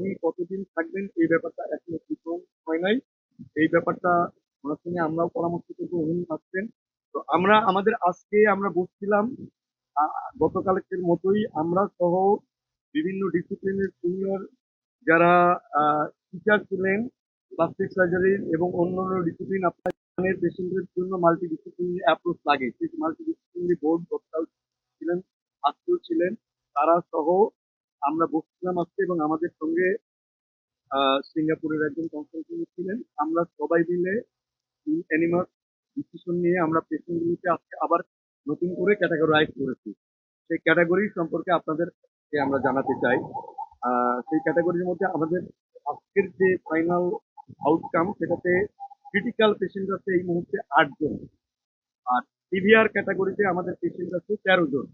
উনি কতদিন থাকবেন এই ব্যাপারটা এখনো কনফার্ম হয় নাই। এই ব্যাপারটা ওনার সঙ্গে আমরাও পরামর্শ করবো, উনি আসছেন। তো আমরা আমাদের আজকে আমরা বসছিলাম গতকালকের মতোই আমরা সহ বিভিন্ন ডিসিপ্লিনের সিনিয়র যারা টিচার ছিলেন প্লাস্টিক সার্জারি এবং অন্যান্য ডিসিপ্লিন আপনার পেশেন্টের জন্য মাল্টি ডিসিপ্লিনারি অ্যাপ্রোচ লাগে, সেই মাল্টি ডিসিপ্লিনারি বোর্ড গতকাল ছিলেন, আজকেও ছিলেন, তারা সহ আমরা বসছিলাম আজকে। এবং আমাদের সঙ্গে সিঙ্গাপুরের একজন কনসালটেন্ট ছিলেন। আমরা সবাই মিলে অ্যানিমাস ডিসিশন নিয়ে আমরা পেশেন্টগুলোকে আজকে আবার নতুন করে ক্যাটাগরাইজ করেছি। সেই ক্যাটাগরি সম্পর্কে আপনাদেরকে আমরা জানাতে চাই। সেই ক্যাটাগরির মধ্যে আমাদের আজকের যে ফাইনাল আউটকাম, সেটাতে ক্রিটিক্যাল পেশেন্ট আছে এই মুহূর্তে 8 জন, আর সিভিয়ার ক্যাটাগরিতে আমাদের পেশেন্ট আছে 13 জন,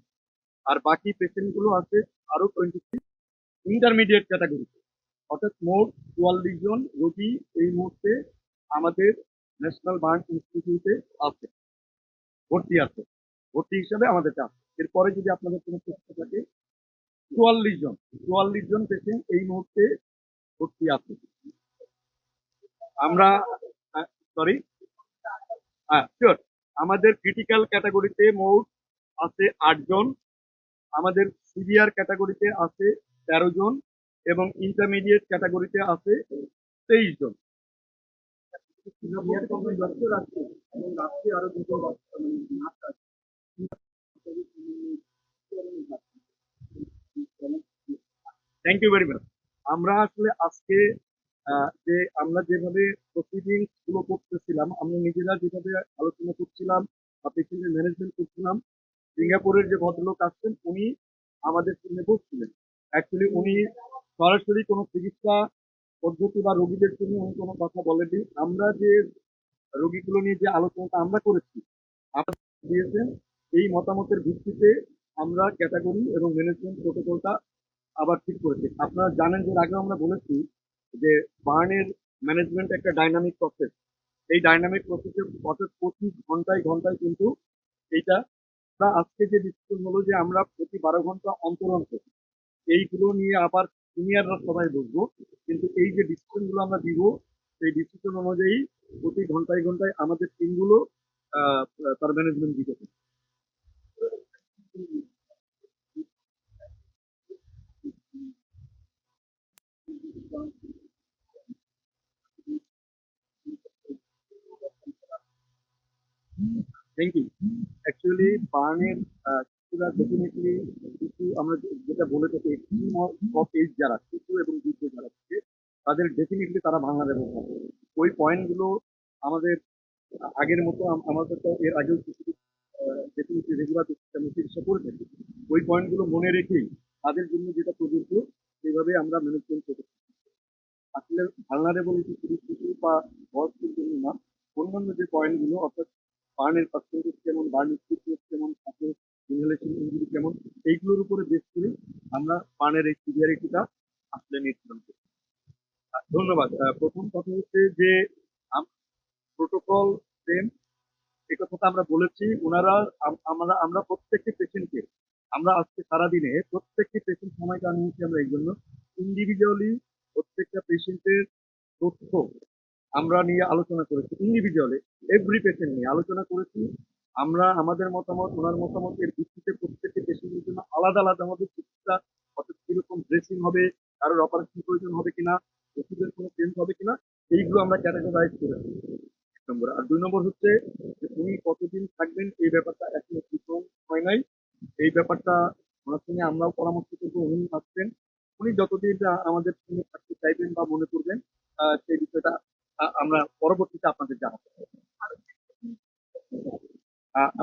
আর বাকি পেশেন্ট গুলো আছে আরো 23 ইন্টারমিডিয়েট ক্যাটাগরিতে। অর্থাৎ মোট 44 জন রোগী এই মুহূর্তে আমাদের ন্যাশনাল বার্ন ইনস্টিটিউটে আছে, ভর্তি আছে, ভর্তি হিসাবে আমাদের আছে। এরপরে যদি আপনাদের কোনো প্রশ্ন থাকে, 44 জন পেশেন্ট এই মুহূর্তে ভর্তি আছে। আমরা সরি, শিওর, আমাদের ক্রিটিক্যাল ক্যাটাগরিতে মোট আছে 8 জন, আমাদের সিভিয়ার ক্যাটাগরিতে আছে 13 জন, এবং ইন্টারমিডিয়েট ক্যাটাগরিতে আছে 23 জন। আরো দুটো থ্যাংক ইউ ভেরি মাচ। আমরা আসলে আজকে যে আমরা যেভাবে প্রসিডিংস গুলো করতেছিলাম, আমরা নিজেরা যেভাবে আলোচনা করছিলাম বা পেশেন্টের ম্যানেজমেন্ট করছিলাম, সিঙ্গাপুরের যে ভদ্রলোক আসছেন উনি আমাদের সঙ্গে বসছিলেন। অ্যাকচুয়ালি উনি সরাসরি কোনো চিকিৎসা পদ্ধতি বা রোগীদের জন্য উনি কোনো কথা বলেননি। আমরা যে রোগীগুলো নিয়ে যে আলোচনাটা আমরা করেছি, আপনারা দিয়েছেন, এই মতামতের ভিত্তিতে আমরা ক্যাটাগরি এবং ম্যানেজমেন্ট প্রোটোকলটা আবার ঠিক করেছি। আপনারা জানেন যে আগে আমরা বলেছি যে বার্নের ম্যানেজমেন্ট একটা ডাইনামিক প্রসেস। এই ডাইনামিক প্রসেসের অর্থাৎ 25 ঘন্টায় ঘন্টায় কিন্তু এইটা, আজকে যে ডিসিশন হলো যে আমরা প্রতি 12 ঘন্টা অন্তর অন্তর এইগুলো নিয়ে আবার সিনিয়ররা সবাই বসবো, কিন্তু এই যে ডিসিশন গুলো আমরা দিব, সেই ডিসিশন অনুযায়ী প্রতি ঘন্টায় ঘন্টায় আমাদের টিমগুলো তার ম্যানেজমেন্ট দিতে হবে। Thank you. অ্যাকচুয়ালি বার্নের কিছুটা ডেফিনেটলি কিছু আমরা যেটা বলে থাকি এক্সট্রিম অফ এজ যারা শিশু এবং বৃদ্ধ যারা থাকে, তাদের ডেফিনেটলি তারা ভাঙা দেবে। ওই পয়েন্টগুলো আমাদের আগের মতো আমাদের তো এর আগেও কিছু ডেফিনেটলি রেগুলার আমি চিকিৎসা করে থাকি। ওই পয়েন্টগুলো মনে রেখেই তাদের জন্য যেটা প্রযোজ্য সেইভাবে আমরা ম্যানেজমেন্ট করতে পারি। আসলে ভালনারেবলিটি শুধু শিশু বা বয়স্কদের জন্য না, অন্যান্য যে পয়েন্টগুলো অর্থাৎ বার্নের পার্সেন্টেজ কেমন, বার্ন স্টিফনেস কেমন থাকে, ইনহেলেশন ইঞ্জুরি কেমন, এইগুলোর উপরে বেস করে আমরা বার্নের এই সিভিয়ারিটিটা আসলে নির্ধারণ করি। ধন্যবাদ। প্রথম কথা হচ্ছে যে প্রোটোকল সেম, এই কথাটা আমরা বলেছি। ওনারা আমরা প্রত্যেকটি পেশেন্টকে, আমরা আজকে সারাদিনে প্রত্যেকটি পেশেন্ট সময়টা নিয়েছি আমরা এই জন্য ইন্ডিভিজুয়ালি প্রত্যেকটা পেশেন্টের তথ্য আমরা নিয়ে আলোচনা করেছি, ইন্ডিভিজুয়ালি এভরি পেশেন্ট নিয়ে আলোচনা করেছি। আমরা আমাদের মতামত, ওনার মতামতের ভিত্তিতে প্রত্যেকটি পেশেন্টের জন্য আলাদা আলাদা আমাদের চিকিৎসা, অর্থাৎ কিরকম ড্রেসিং হবে, কারোর অপারেশন প্রয়োজন হবে কিনা, ওষুধের কোনো চেঞ্জ হবে কিনা, এইগুলো আমরা ক্যাটাগরাইজ করেছি, 1 নম্বর। আর 2 নম্বর হচ্ছে যে উনি কতদিন থাকবেন এই ব্যাপারটা এখনো কনফার্ম হয় নাই। এই ব্যাপারটা ওনার সঙ্গে আমরাও পরামর্শ করবো, উনি আসছেন। উনি যতদিন আমাদের সঙ্গে থাকতে চাইবেন বা মনে করবেন, সেই বিষয়টা আমরা পরবর্তীতে আপনাদের জানাবো।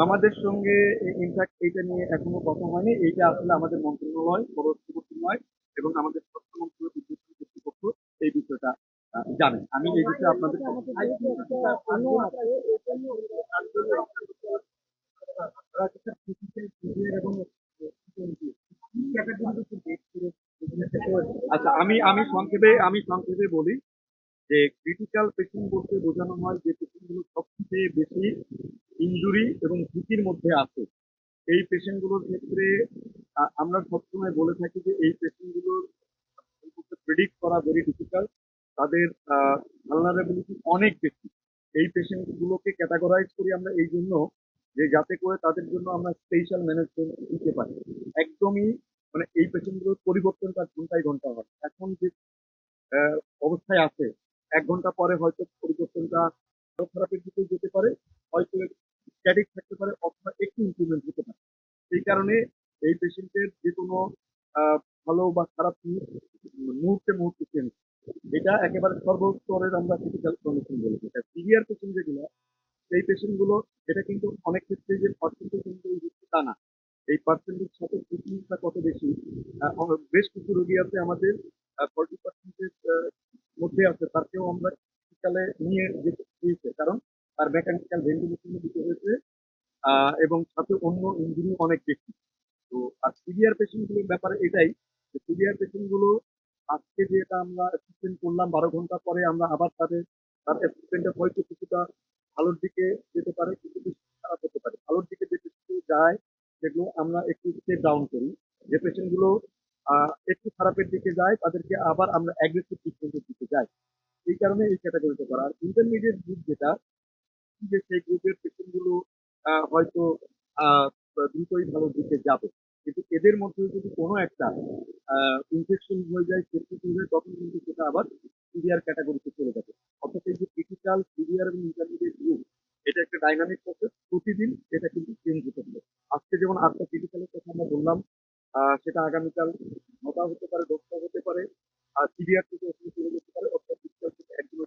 আমাদের সঙ্গে ইনফ্যাক্ট এইটা নিয়ে এখনো কথা হয়নি। এইটা আসলে আমাদের মন্ত্রণালয় পরবর্তী নয়, এবং আমাদের স্বাস্থ্য মন্ত্রণালয় বিদ্যুৎ কর্তৃপক্ষ এই বিষয়টা জানেন। আমি এই বিষয়ে আপনাদের আচ্ছা, আমি সংক্ষেপে বলি যে ক্রিটিক্যাল পেশেন্ট বলতে বোঝানো হয় যে পেশেন্টগুলো সবচেয়ে বেশি ইনজুরি এবং ঝুঁকির মধ্যে আছে। এই পেশেন্টগুলোর ক্ষেত্রে আমরা সবসময় বলে থাকি যে এই পেশেন্টগুলোর প্রেডিক্ট করা ভেরি ডিফিকাল্ট। তাদের ভালনারেবিলিটি অনেক বেশি। এই পেশেন্ট গুলোকে ক্যাটাগরাইজ করি আমরা এই জন্য যে যাতে করে তাদের জন্য আমরা স্পেশাল ম্যানেজমেন্ট দিতে পারি। একদমই মানে এই পেশেন্ট গুলোর পরিবর্তনটা ঘন্টায় ঘন্টা হয়। এখন যে অবস্থায় আছে, 1 ঘন্টা পরে হয়তো পরিবর্তনটা আরো খারাপের দিকে যেতে পারে, হয়তো স্ট্যাটিক থাকতে পারে, অথবা একটু ইমপ্রুভমেন্ট হতে পারে। সেই কারণে এই পেশেন্টের যে কোনো ভালো বা খারাপ মুহূর্তে মুহূর্তে চেঞ্জ, এটা একেবারে সর্বস্তরের আমরা ক্রিটিক্যাল কন্ডিশন বলি। এটা সিভিয়ার পেশেন্ট যেগুলো, সেই পেশেন্ট গুলো, এটা কিন্তু অনেক ক্ষেত্রে যে পার্সেন্টেজ কিন্তু তা না। এই পার্সেন্টের সাথে ট্রিটমেন্টটা কত বেশি। বেশ কিছু রোগী আছে আমাদের 40% মধ্যে আছে, তাকেও আমরা হসপিটালে নিয়ে যেতে হয়েছে, কারণ তার মেকানিক্যাল ভেন্টিলেশনে দিতে হয়েছে, এবং সাথে অন্য ইঞ্জিনি অনেক বেশি। তো আর সিভিয়ার পেশেন্ট গুলোর ব্যাপারে এটাই, যে সিভিয়ার পেশেন্ট গুলো আজকে যেটা আমরা ট্রিটমেন্ট করলাম 12 ঘন্টা পরে আমরা আবার তার ট্রিটমেন্টের হয়তো কিছুটা ভালোর দিকে যেতে পারে, কিছু কিছু খারাপ হতে পারে। ভালোর দিকে যে পেশেন্ট যায় সেগুলো আমরা একটু স্টেপ ডাউন করি। যে পেশেন্ট গুলো একটু খারাপের দিকে যায় তাদেরকে আবার আমরা অ্যাগ্রেসিভ ট্রিটমেন্টের দিকে যাই। এই কারণে এই ক্যাটাগরিতে করা। আর ইন্টারমিডিয়েট গ্রুপ যেটা, যে সেই গ্রুপের পেশেন্ট গুলো হয়তো আহ, দ্রুতই ভালোর দিকে যাবে, কিন্তু এদের মধ্যে যদি কোনো একটা ইনফেকশন হয়ে যায়, সেপ্টিক হয়ে যায়, তখন কিন্তু সেটা আবার সিভিয়ার ক্যাটাগরিতে চলে যাবে। অর্থাৎ এই যে ক্রিটিক্যাল, সিভিয়ার এবং ইন্টারমিডিয়েট গ্রুপ, এটা একটা ডাইনামিক প্রসেস, প্রতিদিন এটা কিন্তু চেঞ্জ হতে পারে। আজকে যেমন 8টা ক্রিটিক্যালের কথা আমরা বললাম, সেটা আগামীকাল 9টা হতে পারে, 10টা হতে পারে, আর সিভিয়ার থেকে ওখানে চলে যেতে পারে, অর্থাৎ ক্রিটিক্যাল থেকে একদম